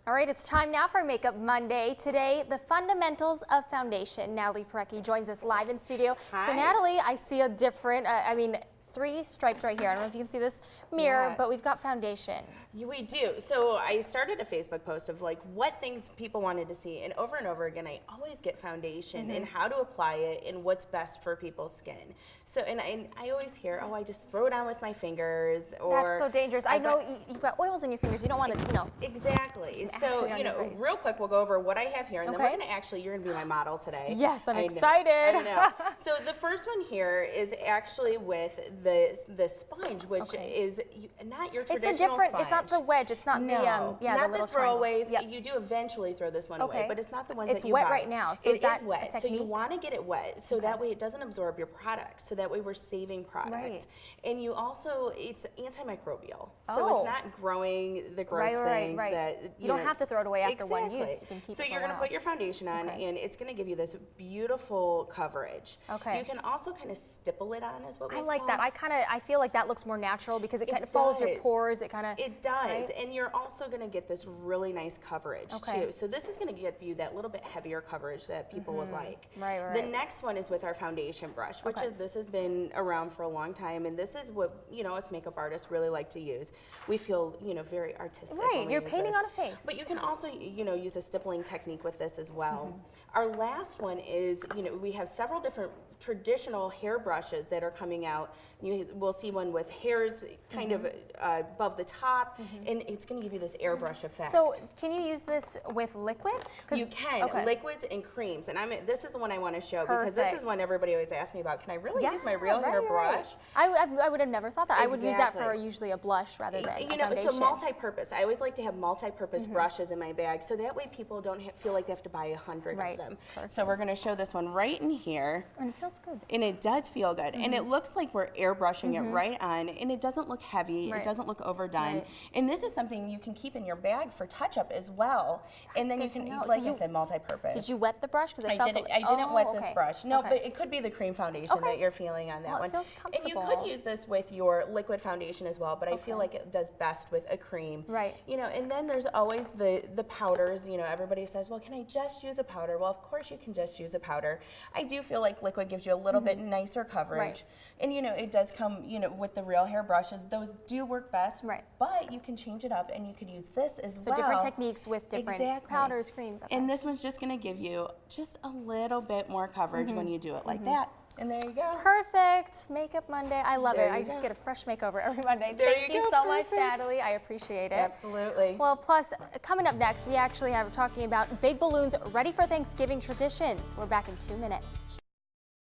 All right, it's time now for Makeup Monday. Today, the fundamentals of foundation. Natalie Parecki joins us live in studio. Hi. So Natalie, I see a different, 3 stripes right here. I don't know if you can see this mirror, Yeah. but we've got foundation. We do. So I started a Facebook post of like what things people wanted to see, and over again I always get foundation and how to apply it and what's best for people's skin. So and I always hear, oh, I just throw it on with my fingers, or That's so dangerous. I know you've got oils in your fingers. You don't want to, Exactly. some So action on your face. real quick we'll go over what I have here, and then Okay. we're gonna you're gonna be my model today. Yes, I'm I know, excited. I know. So the first one here is actually with the sponge, which is not your traditional It's a different, sponge. it's not the wedge, it's not No, the not little the throwaways. triangle. You do eventually throw this one away, but it's not the ones It's that you wet buy. right now, so It is that is wet, a so you technique? want to get it wet, so that way it doesn't absorb your product. So that way we're saving product. Right. And you also, it's antimicrobial, so Oh. it's not growing the gross things that you don't have to throw it away after one use. Exactly. You can keep so it for you're a going to while. put your foundation on, Okay. and it's going to give you this beautiful coverage. Okay. You can also kind of stipple it on, is what we I like call. that. I feel like that looks more natural because it kind of follows your does. pores. It kind of. It does, right? and you're also going to get this really nice coverage Okay. too. So this is going to give you that little bit heavier coverage that people would like. Right. The next one is with our foundation brush, which is this has been around for a long time, and this is what us makeup artists really like to use. We feel very artistic. when Right, we you're use painting this. on a face. But you can also use a stippling technique with this as well. Our last one is we have several different traditional hair brushes that are coming out. We'll see one with hairs kind of above the top, and it's going to give you this airbrush effect. So can you use this with liquid? You can, Okay. liquids and creams, and this is the one I want to show because this is Perfect. one everybody always asks me about. Can I really Yeah, use my real hair right. brush? I would have never thought that. I would use that for Exactly. usually a blush rather than a So foundation. multi-purpose. I always like to have multi-purpose brushes in my bag, so that way people don't feel like they have to buy 100 Right. of them. Perfect. So we're going to show this one right in here. And it feels good. And it does feel good, and it looks like we're airbrushing it right on, and it doesn't look heavy, Right. it doesn't look overdone. Right. And this is something you can keep in your bag for touch-up as well. And then you good to can, know. So like I you- said, multi-purpose. Did you wet the brush? Because I didn't wet this brush. No, Okay. but it could be the cream foundation Okay. that you're feeling on that Well, it one. feels And you comfortable. could use this with your liquid foundation as well, but I feel like it does best with a cream. Right. And then there's always the powders. Everybody says, well, can I just use a powder? Well, of course you can just use a powder. I do feel like liquid gives you a little bit nicer coverage. Right. And it does come, with the real hair brushes. Those do work best. Right. But you can change it up, and you could use this as So well. different techniques with different Exactly. powders, creams. Okay. And this one's just going to give you just a little bit more coverage when you do it like that. And there you go. Perfect. Makeup Monday. I love There it. I you just go. get a fresh makeover every Monday. There Thank you you go. so much, Perfect. Natalie. I appreciate it. Absolutely. Well, plus, coming up next, we actually have talking about big balloons ready for Thanksgiving traditions. We're back in 2 minutes.